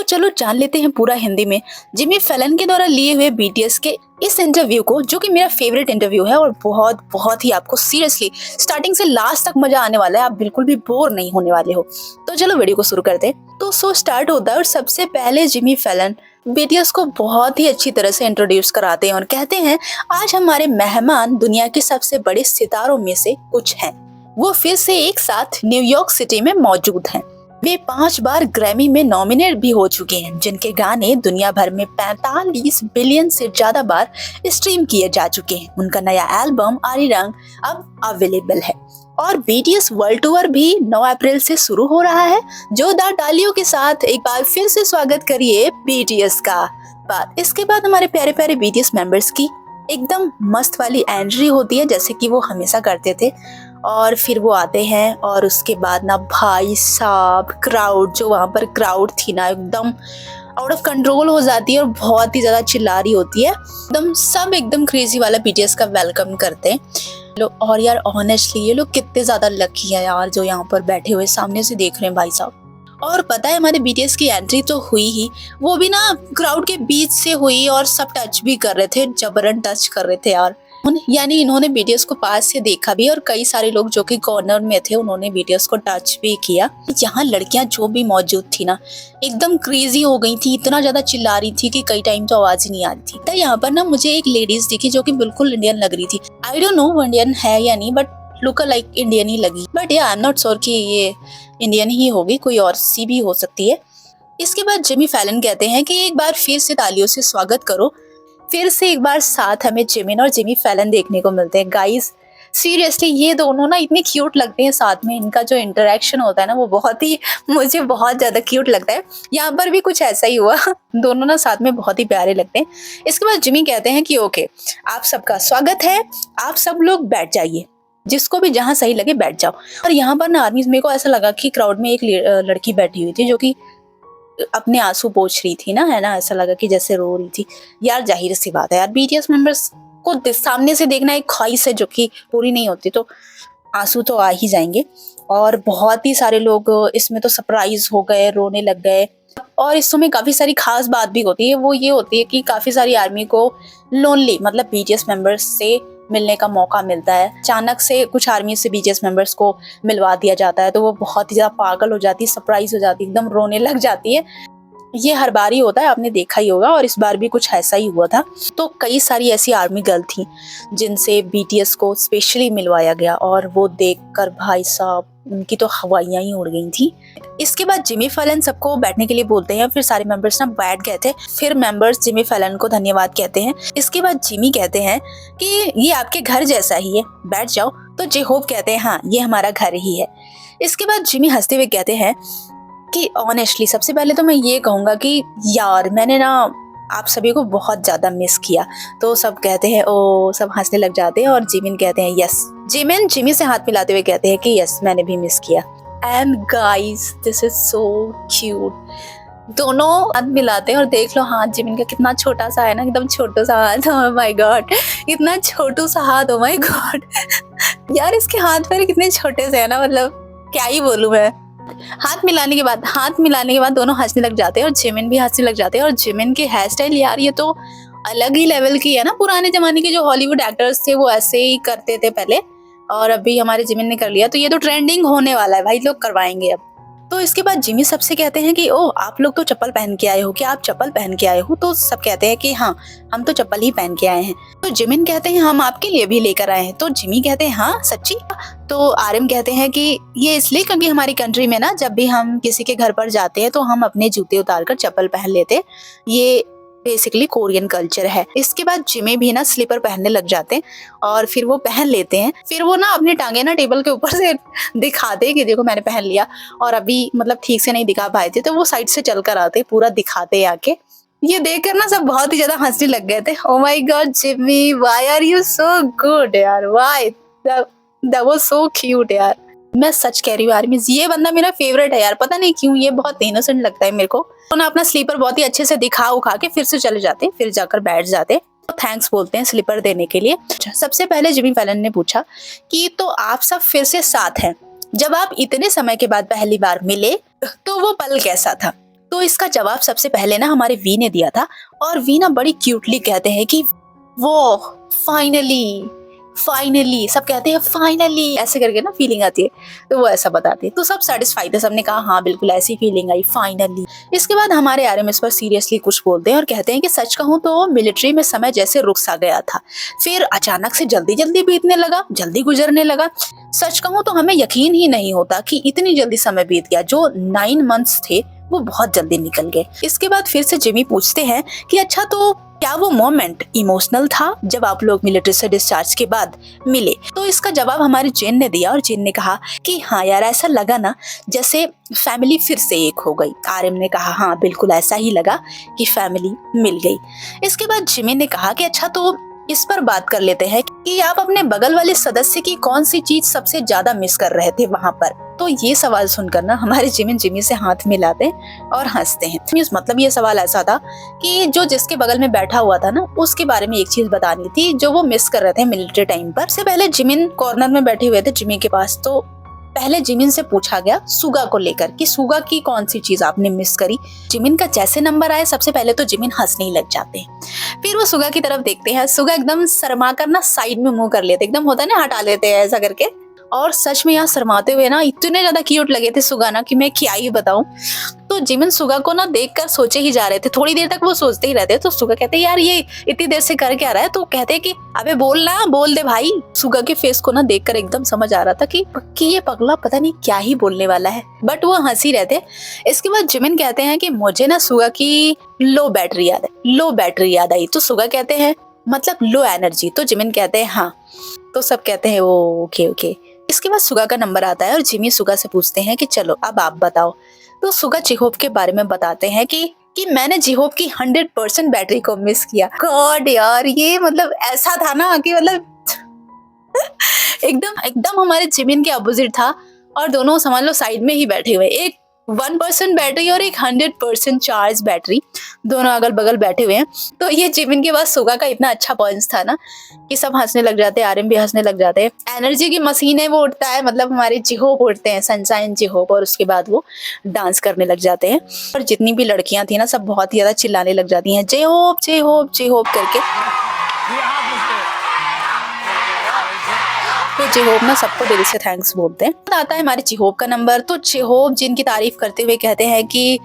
चलो जान लेते हैं पूरा हिंदी में जिमी फैलन के द्वारा लिए हुए बीटीएस के इस इंटरव्यू को, जो कि मेरा फेवरेट इंटरव्यू है और बहुत बहुत ही आपको सीरियसली स्टार्टिंग से लास्ट तक मजा आने वाला है। आप बिल्कुल भी बोर नहीं होने वाले हो। तो चलो वीडियो को शुरू करते हैं। तो शो स्टार्ट होता है और सबसे पहले जिमी फैलन बीटीएस को बहुत ही अच्छी तरह से इंट्रोड्यूस कराते हैं और कहते हैं आज हमारे मेहमान दुनिया के सबसे बड़े सितारों में से कुछ हैं। वो फिर से एक साथ न्यूयॉर्क सिटी में मौजूद हैं। वे 5 बार ग्रैमी में नॉमिनेट भी हो चुके हैं, जिनके गाने दुनिया भर में 45 बिलियन से ज्यादा बार स्ट्रीम किए जा चुके हैं। उनका नया एल्बम आरी रंग अब अवेलेबल है और बीटीएस वर्ल्ड टूर भी 9 अप्रैल से शुरू हो रहा है। जोरदार तालियों के साथ एक बार फिर से स्वागत करिए बीटीएस का। इसके बाद हमारे प्यारे प्यारे बीटीएस मेंबर्स की एकदम मस्त वाली एंट्री होती है, जैसे कि वो हमेशा करते थे। और फिर वो आते हैं और उसके बाद ना भाई साहब क्राउड, जो वहाँ पर क्राउड थी ना, एकदम आउट ऑफ कंट्रोल हो जाती है और बहुत ही ज़्यादा चिल्ला रही होती है। एकदम सब एकदम क्रेजी वाला बीटीएस का वेलकम करते हैं लोग। और यार ऑनेस्टली ये लोग कितने ज़्यादा लकी है यार, जो यहाँ पर बैठे हुए सामने से देख रहे हैं भाई साहब। और पता है हमारे बीटीएस की एंट्री तो हुई ही, वो भी ना क्राउड के बीच से हुई और सब टच भी कर रहे थे, जबरन टच कर रहे थे यार। यानी इन्होंने बीटीएस को पास से देखा भी और कई सारे लोग जो कि कॉर्नर में थे उन्होंने बीटीएस को टच भी किया। यहाँ लड़कियां जो भी मौजूद थी ना एकदम क्रेजी हो गई थी, इतना ज्यादा चिल्ला रही थी कि कई टाइम तो आवाज ही नहीं आ रही थी। तो यहाँ पर ना मुझे एक लेडीज दिखी जो कि बिल्कुल इंडियन लग रही थी। आई डोंट नो वो इंडियन है या नहीं, बट लुक लाइक इंडियन ही लगी। But I am not sure कि ये इंडियन ही होगी, कोई और सी भी हो सकती है। इसके बाद जिमी फैलन कहते हैं कि एक बार फिर से तालियों से स्वागत करो। फिर से एक बार साथ हमें जिमिन और जिमी फैलन देखने को मिलते हैं। गाइस सीरियसली ये दोनों ना इतने क्यूट लगते हैं साथ में, इनका जो इंटरेक्शन होता है ना वो मुझे बहुत ज्यादा क्यूट लगता है। यहाँ पर भी कुछ ऐसा ही हुआ, दोनों ना साथ में बहुत ही प्यारे लगते हैं। इसके बाद जिमी कहते हैं कि ओके आप सबका स्वागत है, आप सब लोग बैठ जाइए, जिसको भी जहाँ सही लगे बैठ जाओ। और यहाँ पर ना आदमी, मेरे को ऐसा लगा कि क्राउड में एक लड़की बैठी हुई थी जो कि अपने आंसू पोंछ रही थी ना, है ना, ऐसा लगा कि जैसे रो रही थी। यार जाहिर सी बात है यार, बीटीएस मेंबर्स को सामने से देखना एक ख्वाहिश है जो कि पूरी नहीं होती, तो आंसू तो आ ही जाएंगे। और बहुत ही सारे लोग इसमें तो सरप्राइज हो गए, रोने लग गए। और इस समय काफी सारी खास बात भी होती है, वो ये होती है कि काफी सारी आर्मी को लोनली मतलब बीटीएस मेंबर्स से मिलने का मौका मिलता है। अचानक से कुछ आर्मी से बीटीएस मेंबर्स को मिलवा दिया जाता है, तो वो बहुत ही ज्यादा पागल हो जाती है, सरप्राइज हो जाती है, एकदम रोने लग जाती है। ये हर बार ही होता है, आपने देखा ही होगा, और इस बार भी कुछ ऐसा ही हुआ था। तो कई सारी ऐसी आर्मी गर्ल थी जिनसे बीटीएस को स्पेशली मिलवाया गया और वो देखकर भाई साहब उनकी तो हवाइयां ही उड़ गई थी। इसके बाद जिमी फैलन सबको बैठने के लिए बोलते हैं, फिर सारे मेंबर्स ना बैठ गए थे। फिर मेंबर्स जिमी फैलन को धन्यवाद कहते हैं। इसके बाद जिमी कहते हैं कि ये आपके घर जैसा ही है, बैठ जाओ। तो जे होप कहते हैं हाँ ये हमारा घर ही है। इसके बाद जिमी हंसते हुए कहते हैं कि ऑनेस्टली सबसे पहले तो मैं ये कहूँगा कि यार मैंने ना आप सभी को बहुत ज़्यादा मिस किया। तो सब कहते हैं ओ, सब हंसने लग जाते हैं और जिमिन कहते हैं यस। जिमिन जिमी से हाथ मिलाते हुए कहते हैं कि यस मैंने भी मिस किया। And guys this is so cute. दोनों हाथ मिलाते हैं और देख लो हाथ जिमिन का कितना छोटा सा है ना, एकदम छोटा सा हाथ। ओह माय गॉड, इतना छोटू सा हाथ, ओह माय गॉड। यार इसके हाथ पैर कितने छोटे से है ना, मतलब क्या ही बोलूं मैं। हाथ मिलाने के बाद दोनों हंसने लग जाते हैं और जिमिन भी हंसने लग जाते हैं। और जिमिन के हेयर स्टाइल यार ये तो अलग ही लेवल की है ना। पुराने जमाने के जो हॉलीवुड एक्टर्स थे वो ऐसे ही करते थे पहले, और अभी हमारे जिमिन ने कर लिया, तो ये तो ट्रेंडिंग होने वाला है भाई, लोग करवाएंगे अब। तो इसके बाद जिमी सबसे कहते हैं कि ओ आप लोग तो चप्पल पहन के आए हो, क्या आप चप्पल पहन के आए हो? तो सब कहते हैं कि हाँ हम तो चप्पल ही पहन के आए हैं। तो जिमिन कहते हैं हम आपके लिए भी लेकर आए हैं। तो जिमी कहते हैं हाँ सच्ची? तो आरएम कहते हैं कि ये इसलिए क्योंकि हमारी कंट्री में ना जब भी हम किसी के घर पर जाते हैं तो हम अपने जूते उतारकर चप्पल पहन लेते, ये बेसिकली कोरियन कल्चर है। इसके बाद जिमी भी ना स्लीपर पहनने लग जाते हैं और फिर वो पहन लेते हैं। फिर वो ना अपनी टांगे ना टेबल के ऊपर से दिखाते कि देखो मैंने पहन लिया, और अभी मतलब ठीक से नहीं दिखा पाए थे तो वो साइड से चल कर आते, पूरा दिखाते आके। ये देखकर ना सब बहुत ही ज्यादा हंसने लग गए थे। Oh my god Jimmy why are you so good यार, why that was so cute यार। मैं सच कह रही हूँ यार, ये बंदा मेरा फेवरेट है यार, पता नहीं क्यों, ये बहुत इनोसेंट लगता है मेरे को। तो ना अपना स्लीपर बहुत ही अच्छे से दिखा उखा के फिर से चले जाते, फिर जाकर बैठ जाते, तो थैंक्स बोलते हैं स्लीपर देने के लिए। सबसे पहले जिमी फैलन ने पूछा कि तो आप सब फिर से साथ हैं, जब आप इतने समय के बाद पहली बार मिले तो वो पल कैसा था? तो इसका जवाब सबसे पहले ना हमारे वी ने दिया था और वी ना बड़ी क्यूटली कहते हैं कि वो फाइनली फाइनली, सब कहते हैं फाइनली ऐसे करके ना फीलिंग आती है, तो वो ऐसा बताते हैं। तो सब सेटिस्फाइड थे, सबने कहा हाँ बिल्कुल ऐसी फीलिंग आई फाइनली। इसके बाद हमारे आरएमएस पर सीरियसली कुछ बोलते हैं और कहते हैं कि सच कहूँ तो मिलिट्री में समय जैसे रुक सा गया था, फिर अचानक से जल्दी जल्दी बीतने लगा, जल्दी गुजरने लगा। सच कहूँ तो हमें यकीन ही नहीं होता कि इतनी जल्दी समय बीत गया। जो 9 मंथ्स थे वो बहुत जल्दी निकल गए। इसके बाद फिर से जिमी पूछते हैं कि अच्छा तो क्या वो मोमेंट इमोशनल था जब आप लोग मिलिट्री से डिस्चार्ज के बाद मिले? तो इसका जवाब हमारे जिन ने दिया और जिन ने कहा कि हाँ यार ऐसा लगा ना जैसे फैमिली फिर से एक हो गई। आरएम ने कहा हाँ बिल्कुल ऐसा ही लगा कि फैमिली मिल गई। इसके बाद जिमी ने कहा कि अच्छा तो इस पर बात कर लेते हैं कि आप अपने बगल वाले सदस्य की कौन सी चीज सबसे ज्यादा मिस कर रहे थे वहाँ पर। तो ये सवाल सुनकर ना हमारे जिमी से हाथ मिलाते और हंसते हैं। मतलब ये सवाल ऐसा था कि जो जिसके बगल में बैठा हुआ था ना उसके बारे में एक चीज बतानी थी जो वो मिस कर रहे थे मिलिट्री टाइम पर। सबसे पहले जिमिन कॉर्नर में बैठे हुए थे जिमी के पास, तो पहले जिमिन से पूछा गया सुगा को लेकर कि सुगा की कौन सी चीज आपने मिस करी। जिमिन का जैसे नंबर आए सबसे पहले तो जिमिन हंसने ही लग जाते हैं, फिर वो सुगा की तरफ देखते हैं। सुगा एकदम शर्मा कर ना साइड में मुंह कर लेते, एकदम होता है ना हटा लेते हैं ऐसा करके। और सच में यहाँ शर्माते हुए ना इतने ज्यादा क्यूट लगे थे सुगा ना कि मैं क्या ही बताऊं। तो जिमिन सुगा को ना देखकर सोचे ही जा रहे थे, थोड़ी देर तक वो सोचते ही रहते। तो सुगा कहते यार ये इतनी देर से कर क्या रहा है? तो कहते कि अबे बोल ना, बोल दे भाई। सुगा के फेस को ना देखकर एकदम समझ आ रहा था कि ये पगला पता नहीं क्या ही बोलने वाला है, बट वो हंसी रहते। इसके बाद जिमिन कहते हैं कि मुझे ना सुगा की लो बैटरी याद आई। तो सुगा कहते हैं मतलब लो एनर्जी। तो जिमिन कहते हैं हाँ। तो सब कहते हैं ओके। इसके बाद सुगा का नंबर आता है और जिमी सुगा से पूछते हैं कि चलो अब आप बताओ। तो सुगा जिहोप के बारे में बताते हैं कि मैंने जिहोप की 100% बैटरी को मिस किया। गॉड यार ये मतलब ऐसा था ना कि मतलब एकदम हमारे जिमिन के अपोजिट था और दोनों समझ लो साइड में ही बैठे हुए, एक 1% बैटरी और एक 100% चार्ज बैटरी, दोनों अगल बगल बैठे हुए हैं। तो ये जिमिन के पास सुगा का इतना अच्छा पॉइंट्स था ना कि सब हंसने लग जाते हैं, आरएम भी हंसने लग जाते हैं। एनर्जी की मशीन है वो उठता है, मतलब हमारे जिहोप उठते हैं, सनशाइन जिहोप, और उसके बाद वो डांस करने लग जाते हैं। और जितनी भी लड़कियां थी ना सब बहुत ही ज्यादा चिल्लाने लग जाती हैं, जिहोप करके। तो जिहोप ना सबको दिल से थैंक्स बोलते हैं। आता है हमारे जिहोप का नंबर। तो जिहोप जिन की तारीफ करते हुए कहते हैं कि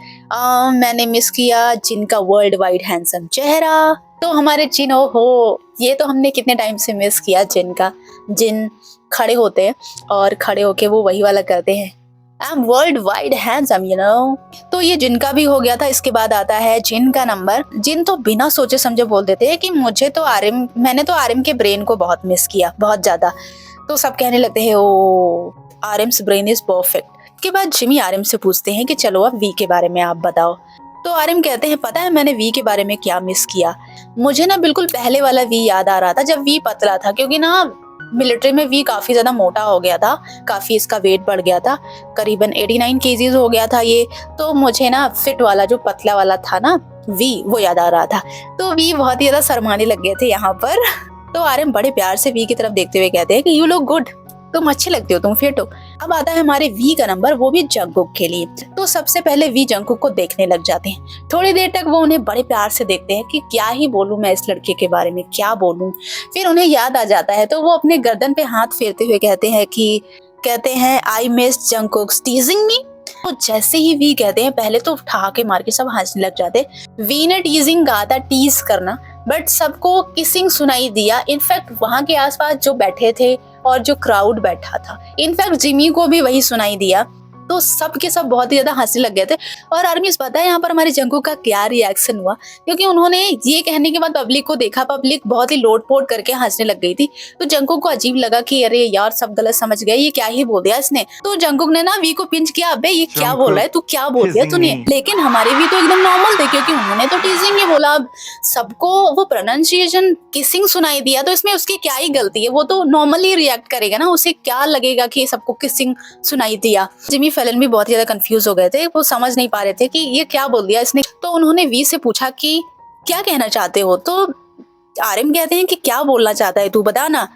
मैंने मिस किया जिन का वर्ल्ड वाइड हैंडसम चेहरा। तो हमारे जिन हो ये तो हमने कितने टाइम से मिस किया जिन का। जिन खड़े होते हैं और खड़े होके वो वही वाला करते हैं, I am world wide handsome you know. तो ये जिन का भी हो गया था। इसके बाद आता है जिन का नंबर। जिन तो बिना सोचे समझे बोल देते हैं कि मैंने तो आरएम के ब्रेन को बहुत मिस किया, बहुत ज्यादा। तो सब कहने लगते हैं ओ आरएम्स ब्रेन इज परफेक्ट। के बाद जिमी आरएम से पूछते हैं कि चलो अब वी के बारे में आप बताओ। तो आरएम कहते हैं पता है मैंने वी के बारे में क्या मिस किया? मुझे ना बिल्कुल पहले वाला वी याद आ रहा था जब वी पतला था, क्योंकि ना मिलिट्री में वी काफी ज्यादा मोटा हो गया था, काफी इसका वेट बढ़ गया था, करीबन 89 केजीज हो गया था ये। तो मुझे ना फिट वाला जो पतला वाला था ना वी वो याद आ रहा था। तो वी बहुत ही ज्यादा शर्माने लग गए थे यहाँ पर। तो आरएम बड़े प्यार से वी की तरफ देखते हुए कहते हैं कि यू लुक गुड, तुम अच्छे लगते हो, तुम फिट हो। अब आता है हमारे वी का नंबर, वो भी जंगकुक के लिए। तो सबसे पहले वी जंगकुक को देखने लग जाते हैं। थोड़ी देर तक वो उन्हें बड़े प्यार से देखते हैं कि क्या ही बोलूं मैं इस लड़के के बारे में, क्या बोलूं। फिर उन्हें याद आ जाता है तो वो अपने गर्दन पे हाथ फेरते हुए कहते हैं आई मिस जंगकुक टीजिंग मी। तो जैसे ही वी कहते हैं पहले तो ठहाके मार के सब हंसने लग जाते। वी ने टीजिंग कहा था, टीज करना, बट सबको किसिंग सुनाई दिया। इनफैक्ट वहां के आसपास जो बैठे थे और जो क्राउड बैठा था, इनफैक्ट जिमी को भी वही सुनाई दिया। तो सब के सब बहुत ही ज्यादा हंसने लग गए थे। और आर्मीज पता है यहाँ पर हमारे जंगकुक का क्या रिएक्शन हुआ, क्योंकि उन्होंने ये कहने के बाद पब्लिक को देखा, पब्लिक बहुत ही लोटपोट करके हंसने लग गई थी। तो जंगकुक को अजीब लगा कि अरे यार सब गलत समझ गए, ये क्या ही बोल दिया इसने। तो जंगकुक ने ना वी को पिंच किया, अबे ये क्या बोल रहा है तू, क्या बोल दिया तूने। लेकिन हमारे वी तो एकदम नॉर्मल थे, क्योंकि उन्होंने तो टीजिंग ही बोला। अब सबको वो प्रोनाउंसिएशन किसिंग सुनाई दिया, तो इसमें उसकी क्या ही गलती है, वो तो नॉर्मली रिएक्ट करेगा ना, उसे क्या लगेगा कि सबको किसिंग सुनाई दिया। जिमी फैलन भी बहुत ज्यादा कंफ्यूज हो गए थे, वो समझ नहीं पा रहे थे कि ये क्या बोल दिया इसने। तो उन्होंने वी से पूछा कि क्या कहना चाहते हो। तो आर्यन कहते हैं कि क्या बोलना चाहता है तू, बता ना।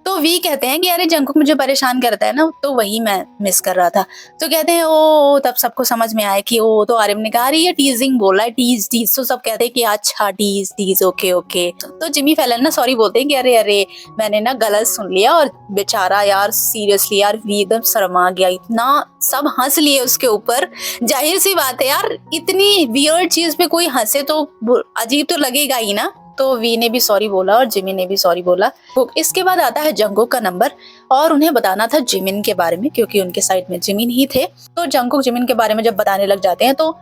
तो वी कहते हैं कि अरे जंकुक मुझे परेशान करता है ना, तो वही मैं मिस कर रहा था। तो कहते हैं ओ, तब सबको समझ में आया कि ओ, तो आर्यन ने कहा अरे ये टीजिंग बोल रहा है, टीज टीज। तो सब कहते हैं कि अच्छा टीज टीज, ओके ओके। तो जिमी फैलन ना सॉरी बोलते हैं कि अरे अरे मैंने ना गलत सुन लिया, और बेचारा यार सीरियसली यार वी एकदम शर्मा गया, इतना सब हंस लिए उसके ऊपर। जाहिर सी बात है यार, इतनी वियर्ड चीज पे कोई हंसे तो अजीब तो लगेगा ही ना। तो वी ने भी सॉरी बोला और जिमिन ने भी सॉरी बोला। इसके बाद आता है जंगकुक का नंबर, और उन्हें बताना था जिमिन के बारे में, क्योंकि उनके साइड में जिमिन ही थे। तो जंगकुक जिमिन के बारे में जब बताने लग जाते हैं तो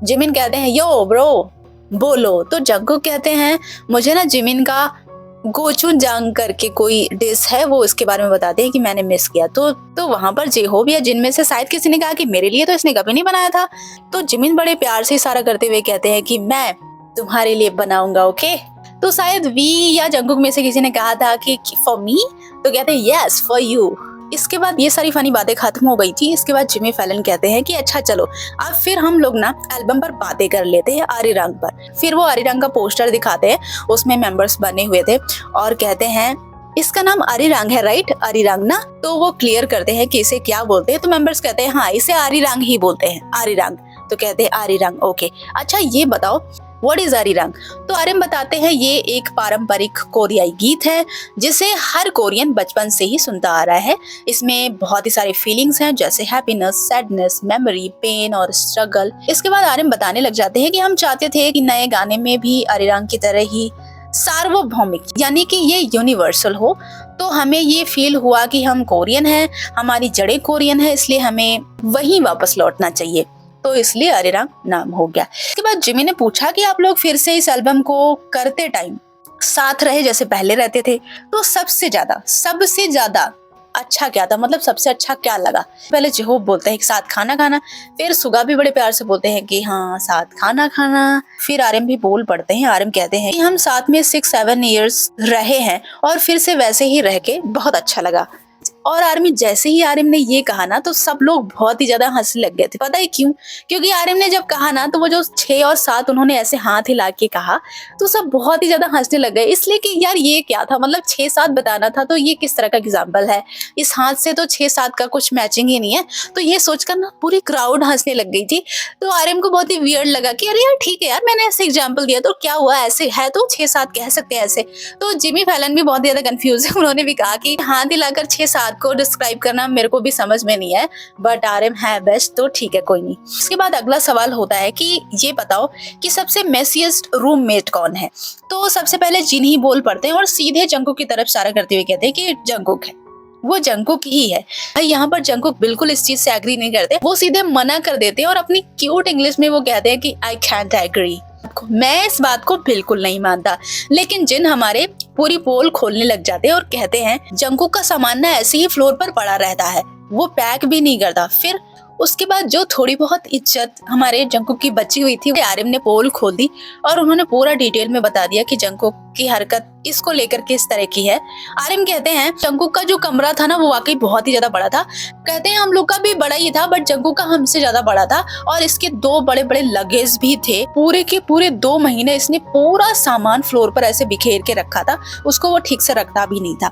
जिमिन कहते हैं यो ब्रो बोलो। तो जंगकुक कहते हैं मुझे ना जिमिन का गोचुजांग करके कोई डिश है, वो इसके बारे में बताते हैं कि मैंने मिस किया। तो वहां पर जेहोब या जिन में से शायद किसी ने कहा कि मेरे लिए तो इसने कभी नहीं बनाया था। तो जिमिन बड़े प्यार से इशारा करते हुए कहते हैं कि मैं तुम्हारे लिए बनाऊंगा, ओके। तो शायद वी या जंगकुक में से किसी ने कहा था कि फॉर मी, तो कहते हैं यस फॉर यू। इसके बाद ये सारी फनी बातें खत्म हो गई थी। इसके बाद जिमी फैलन कहते हैं कि अच्छा चलो अब फिर हम लोग ना एल्बम पर बातें कर लेते हैं आरिरंग पर। फिर वो आरिरंग का पोस्टर दिखाते हैं, उसमें मेंबर्स बने हुए थे, और कहते हैं इसका नाम आरिरंग है राइट, आरिरंग ना। तो वो क्लियर करते हैं कि इसे क्या बोलते हैं। तो मेंबर्स कहते हैं हाँ इसे आरिरंग ही बोलते हैं, आरिरंग। तो कहते हैं आरिरंग, ओके। अच्छा ये बताओ व्हाट इज आरिरंग। तो आर्यन बताते हैं ये एक पारंपरिक कोरियाई गीत है जिसे हर कोरियन बचपन से ही सुनता आ रहा है। इसमें बहुत ही सारे फीलिंग्स हैं, जैसे हैप्पीनेस, सैडनेस, मेमोरी, पेन और स्ट्रगल। इसके बाद आर्यन बताने लग जाते हैं कि हम चाहते थे कि नए गाने में भी आरिरंग की तरह ही सार्वभौमिक यानी कि ये यूनिवर्सल हो। तो हमें ये फील हुआ कि हम कोरियन हैं, हमारी जड़ें कोरियन है, इसलिए हमें वहीं वापस लौटना चाहिए। तो इसलिए आरिरंग नाम हो गया। इसके बाद जिमी ने पूछा कि आप लोग फिर से इस एल्बम को करते टाइम साथ रहे जैसे पहले रहते थे, तो सबसे ज्यादा अच्छा क्या था, मतलब सबसे अच्छा क्या लगा। पहले जेहोब बोलते हैं कि साथ खाना खाना, फिर सुगा भी बड़े प्यार से बोलते हैं कि हाँ साथ खाना खाना। फिर आर्यन भी बोल पड़ते हैं, आर्यन कहते हैं कि हम साथ में 6-7 इयर्स रहे हैं और फिर से वैसे ही रह के बहुत अच्छा लगा। और आर्मी जैसे ही आर्यन ने ये कहा ना तो सब लोग बहुत ही ज्यादा हंसने लग गए थे। पता है क्यों? क्योंकि आर्यन ने जब कहा ना तो वो जो 6 और 7 उन्होंने ऐसे हाथ हिला के कहा तो सब बहुत ही ज्यादा हंसने लग गए, इसलिए कि यार ये क्या था, मतलब 6-7 बताना था तो ये किस तरह का एग्जाम्पल है, इस हाथ से तो 6-7 का कुछ मैचिंग ही नहीं है। तो ये सोचकर ना पूरी क्राउड हंसने लग गई थी। तो आर्यन को बहुत ही वियर्ड लगा कि अरे यार ठीक है यार, मैंने ऐसे एग्जाम्पल दिया तो क्या हुआ, ऐसे है तो 6-7 कह सकते हैं ऐसे। तो जिमी फैलन भी बहुत ज्यादा कंफ्यूज है, उन्होंने भी कहा कि हाथ हिलाकर 6-7 को डिस्क्राइब करना मेरे को भी समझ में नहीं है, बट आर्यन है बेस्ट तो ठीक है कोई नहीं। इसके बाद अगला सवाल होता है कि ये बताओ कि सबसे मेसिएस्ट रूममेट कौन है। तो सबसे पहले जिन ही बोल पड़ते हैं और सीधे जंगकुक की तरफ इशारा करते हुए कहते हैं कि जंगकुक है, वो जंगकुक ही है। भाई यहाँ पर जंगकुक बिल्कुल इस चीज से एग्री नहीं करते, वो सीधे मना कर देते हैं और अपनी क्यूट इंग्लिश में वो कहते हैं कि आई कैंट एग्री, मैं इस बात को बिल्कुल नहीं मानता। लेकिन जिन हमारे पूरी पोल खोलने लग जाते हैं और कहते हैं जंगकुक का सामान ना ऐसे ही फ्लोर पर पड़ा रहता है, वो पैक भी नहीं करता। फिर उसके बाद जो थोड़ी बहुत इज्जत हमारे जंगकुक की बची हुई थी, आर्यन ने पोल खोल दी और उन्होंने पूरा डिटेल में बता दिया कि जंगकुक की हरकत इसको लेकर किस तरह की है। आर्यन कहते हैं जंगकुक का जो कमरा था ना वो वाकई बहुत ही ज्यादा बड़ा था। कहते हैं हम लोग का भी बड़ा ही था, बट जंगकुक का हमसे ज्यादा बड़ा था और इसके 2 बड़े बड़े लगेज भी थे। पूरे के पूरे 2 महीने इसने पूरा सामान फ्लोर पर ऐसे बिखेर के रखा था, उसको वो ठीक से रखता भी नहीं था।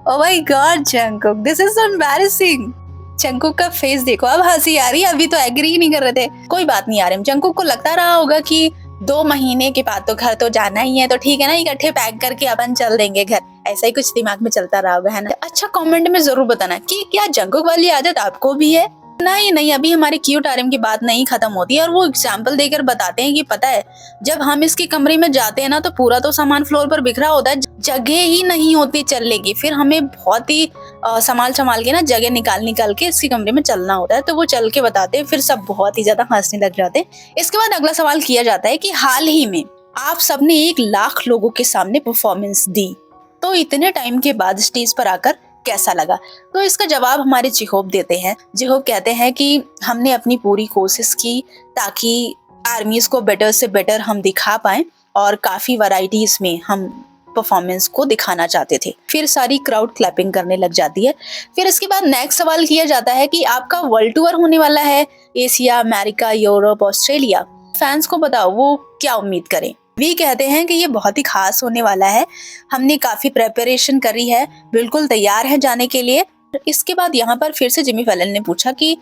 ओह my God Jungkook, this is so embarrassing. Jungkook का फेस देखो, अब हंसी आ रही है, अभी तो एग्री ही नहीं कर रहे थे। कोई बात नहीं आर्यन, जंगकुक को लगता रहा होगा कि 2 महीने के बाद तो घर तो जाना ही है, तो ठीक है ना, इकट्ठे पैक करके अपन चल देंगे घर, ऐसा ही कुछ दिमाग में चलता रहा होगा, है ना। अच्छा कमेंट में जरूर बताना कि क्या जंगकुक वाली आदत आपको भी है। नहीं, अभी हमारी क्यूट आर्यन की बात नहीं खत्म होती है और वो एग्जाम्पल देकर बताते हैं कि पता है जब हम इसके कमरे में जाते हैं ना तो पूरा तो सामान फ्लोर पर बिखरा होता है, जगह ही नहीं होती चलने की। फिर हमें बहुत ही संभाल के ना जगह निकाल के इसके कमरे में चलना होता है। तो वो चल के बताते हैं, फिर सब बहुत ही ज्यादा हंसने लग जाते हैं। इसके बाद अगला सवाल किया जाता है कि हाल ही में आप सबने 1 लाख लोगों के सामने परफॉर्मेंस दी, तो इतने टाइम के बाद स्टेज पर आकर कैसा लगा। तो इसका जवाब हमारे जेहोब देते हैं। जेहोब कहते हैं कि हमने अपनी पूरी कोशिश की ताकि आर्मीज को बेटर से बेटर हम दिखा पाएं और काफी वैरायटीज में हम परफॉर्मेंस को दिखाना चाहते थे। फिर सारी क्राउड क्लैपिंग करने लग जाती है। फिर इसके बाद नेक्स्ट सवाल किया जाता है कि आपका वर्ल्ड टूर होने वाला है, Asia, America, Europe, Australia. Fans को बताओ वो क्या उम्मीद करें। वी कहते हैं कि ये बहुत ही खास होने वाला है, हमने काफी प्रेपरेशन करी है, बिल्कुल तैयार है जाने के लिए। इसके बाद यहाँ पर फिर से जिमी फैलन ने पूछा कि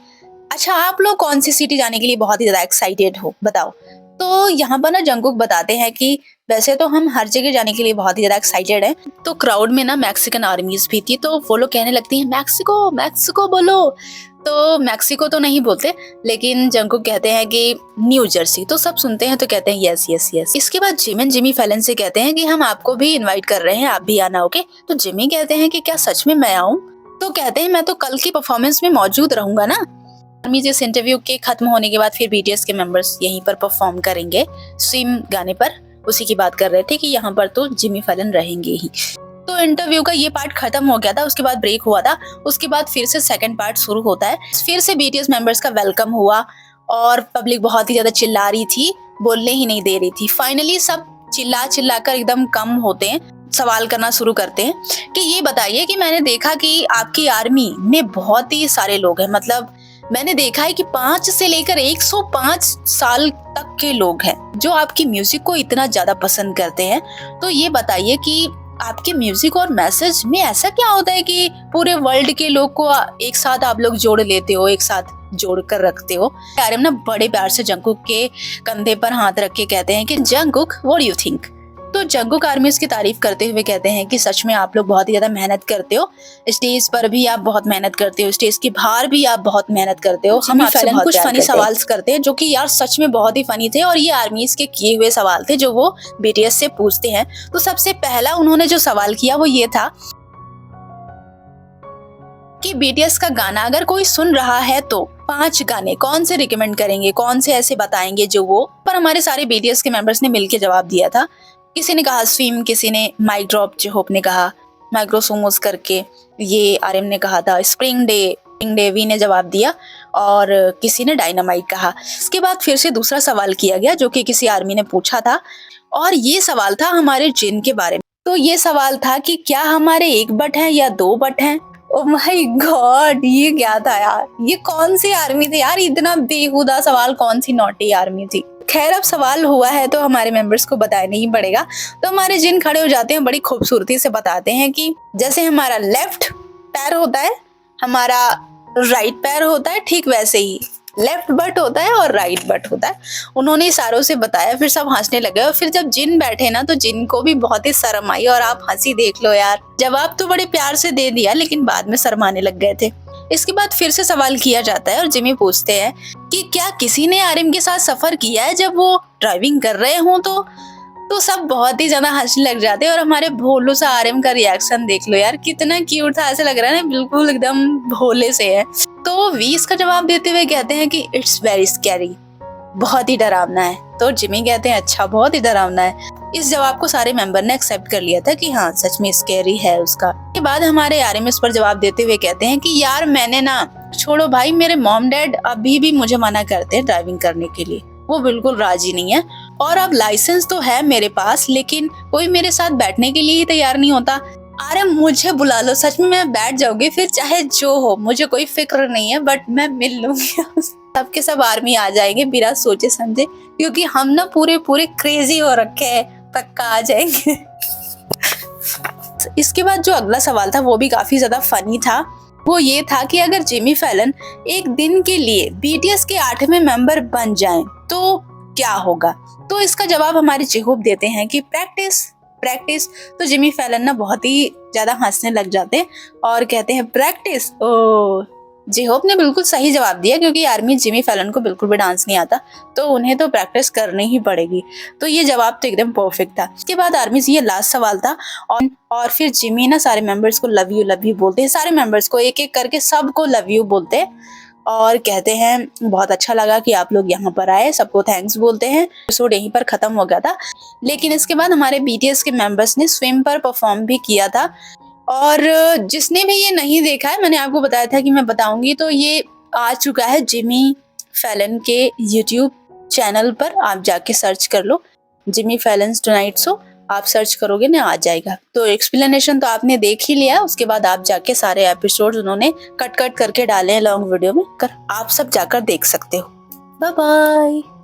अच्छा आप लोग कौन सी सिटी जाने के लिए बहुत ही ज्यादा एक्साइटेड हो, बताओ। तो यहाँ पर ना जंगकुक बताते हैं कि वैसे तो हम हर जगह जाने के लिए बहुत ही ज्यादा एक्साइटेड हैं। तो क्राउड में ना मैक्सिकन आर्मीज भी थी, तो वो लोग कहने लगती हैं मैक्सिको मैक्सिको बोलो। तो मैक्सिको तो नहीं बोलते, लेकिन जंगकुक कहते हैं कि न्यू जर्सी। तो सब सुनते हैं तो कहते हैं यस यस यस। इसके बाद जिमिन जिमी फैलन से कहते हैं कि हम आपको भी इनवाइट कर रहे हैं, आप भी आना। ओके। तो जिमी कहते हैं कि क्या सच में मैं आऊँ। तो कहते हैं मैं तो कल की परफॉर्मेंस में मौजूद रहूंगा ना। इस इंटरव्यू के खत्म होने के बाद फिर बीटीएस के मेंबर्स यहीं पर परफॉर्म करेंगे स्विम गाने पर। उसी की बात कर रहे थे कि यहाँ पर तो जिमी फैलन रहेंगे ही। तो इंटरव्यू का ये पार्ट खत्म हो गया था, उसके बाद ब्रेक हुआ था। उसके बाद फिर से सेकंड पार्ट शुरू होता है। फिर से बीटीएस मेंबर्स का वेलकम हुआ और पब्लिक बहुत ही ज्यादा चिल्ला रही थी, बोलने ही नहीं दे रही थी। फाइनली सब चिल्ला चिल्ला कर एकदम कम होते हैं, सवाल करना शुरू करते हैं कि ये बताइए कि मैंने देखा कि आपकी आर्मी में बहुत ही सारे लोग हैं, मतलब मैंने देखा है कि 5 से लेकर 105 साल तक के लोग हैं जो आपकी म्यूजिक को इतना ज्यादा पसंद करते हैं। तो ये बताइए कि आपके म्यूजिक और मैसेज में ऐसा क्या होता है कि पूरे वर्ल्ड के लोग को एक साथ आप लोग जोड़ लेते हो, एक साथ जोड़ कर रखते हो। आर्यम ना बड़े प्यार से जंगकुक के कंधे पर हाथ रख के कहते हैं कि Jungkook what do you think. तो जंगकुक आर्मी की तारीफ करते हुए कहते हैं कि सच में आप लोग बहुत ही ज्यादा मेहनत करते हो, स्टेज पर भी आप बहुत मेहनत करते हो, स्टेज के बाहर भी आप बहुत मेहनत करते हो। हम आपसे कुछ फनी सवाल करते हैं जो कि यार सच में बहुत ही फनी थे, और ये आर्मीज के किए हुए सवाल थे जो वो बीटीएस से पूछते हैं। तो सबसे पहला उन्होंने जो सवाल किया वो ये था कि बीटीएस का गाना अगर कोई सुन रहा है तो 5 गाने कौन से रिकमेंड करेंगे, कौन से ऐसे बताएंगे जो वो। पर हमारे सारे बीटीएस के मेंबर्स ने मिलकर जवाब दिया था। किसी ने कहा स्विम, किसी ने माइक ड्रॉप, जेहोप ने कहा माइक्रोसोमोस करके, ये आर्यम ने कहा था स्प्रिंग डे, वी ने जवाब दिया, और किसी ने डायनामाइट कहा। इसके बाद फिर से दूसरा सवाल किया गया जो कि किसी आर्मी ने पूछा था, और ये सवाल था हमारे जिन के बारे में। तो ये सवाल था कि क्या हमारे 1 बट है या 2 बट हैं। ओ माय गॉड, ये क्या था यार, ये कौन सी आर्मी थी यार, इतना बेहुदा सवाल, कौन सी नॉटी आर्मी थी। खैर अब सवाल हुआ है तो हमारे मेंबर्स को बताना ही पड़ेगा। तो हमारे जिन खड़े हो जाते हैं, बड़ी खूबसूरती से बताते हैं कि जैसे हमारा लेफ्ट पैर होता है, हमारा राइट पैर होता है, ठीक वैसे ही लेफ्ट बट होता है और राइट बट होता है। उन्होंने इशारों से बताया, फिर सब हंसने लगे। और फिर जब जिन बैठे ना तो जिन को भी बहुत ही शर्म आई, और आप हंसी देख लो यार, जवाब तो बड़े प्यार से दे दिया लेकिन बाद में शर्माने लग गए थे। इसके बाद फिर से सवाल किया जाता है और जिमी पूछते हैं कि क्या किसी ने आर्यम के साथ सफर किया है जब वो ड्राइविंग कर रहे हों। तो सब बहुत ही ज्यादा हंसने लग जाते हैं। और हमारे भोलू सा आर्यम का रिएक्शन देख लो यार, कितना क्यूट था, ऐसे लग रहा है ना बिल्कुल एकदम भोले से है। तो वी इसका जवाब देते हुए कहते हैं कि इट्स वेरी स्कैरी, बहुत ही डरावना है। तो जिमी कहते हैं अच्छा, बहुत ही डरावना है। इस जवाब को सारे मेंबर ने एक्सेप्ट कर लिया था कि हाँ सच में स्कैरी है उसका। के बाद हमारे आर्यम इस पर जवाब देते हुए कहते हैं कि यार मैंने ना, छोड़ो भाई, मेरे मॉम डैड अभी भी मुझे मना करते हैं ड्राइविंग करने के लिए, वो बिल्कुल राजी नहीं है। और अब लाइसेंस तो है मेरे पास, लेकिन कोई मेरे साथ बैठने के लिए ही तैयार नहीं होता। अरे मुझे बुला लो, सच में मैं बैठ जाऊंगी, फिर चाहे जो हो, मुझे कोई फिक्र नहीं है, बट मैं मिल लूंगी। सबके सब आर्मी आ जाएंगे बिना सोचे समझे, क्योंकि हम ना पूरे क्रेजी हो रखे हैं, पक्का आ जाएंगे। इसके बाद जो अगला सवाल था वो भी काफी ज्यादा फनी था। वो ये था कि अगर जिमी फैलन एक दिन के लिए बीटीएस के 8वें मेंबर बन जाएं तो क्या होगा। तो इसका जवाब हमारे जेहोप देते हैं कि प्रैक्टिस। तो जिमी फैलन ना बहुत ही ज्यादा हंसने लग जाते हैं और कहते हैं प्रैक्टिस। ओ, जेहोप ने बिल्कुल सही जवाब दिया, क्योंकि आर्मी जिमी फैलन को बिल्कुल भी डांस नहीं आता, तो उन्हें तो प्रैक्टिस करनी ही पड़ेगी। तो ये जवाब तो एकदम परफेक्ट था। इसके बाद आर्मी ये लास्ट सवाल था, और फिर जिमी ना सारे मेंबर्स को लव यू बोलते हैं, सारे मेंबर्स को एक एक करके सबको लव यू बोलते हैं और कहते हैं बहुत अच्छा लगा कि आप लोग यहाँ पर आए, सबको थैंक्स बोलते हैं। एपिसोड यहीं पर खत्म हो गया था, लेकिन इसके बाद हमारे बीटीएस के मेंबर्स ने स्विम पर परफॉर्म भी किया था। और जिसने भी ये नहीं देखा है, मैंने आपको बताया था कि मैं बताऊंगी, तो ये आ चुका है जिमी फैलन के यूट्यूब चैनल पर। आप जाके सर्च कर लो जिमी फैलन्स टुनाइट शो, आप सर्च करोगे ना आ जाएगा। तो एक्सप्लेनेशन तो आपने देख ही लिया, उसके बाद आप जाके सारे एपिसोड उन्होंने कट करके डाले हैं लॉन्ग वीडियो में, कर आप सब जाकर देख सकते हो। Bye bye.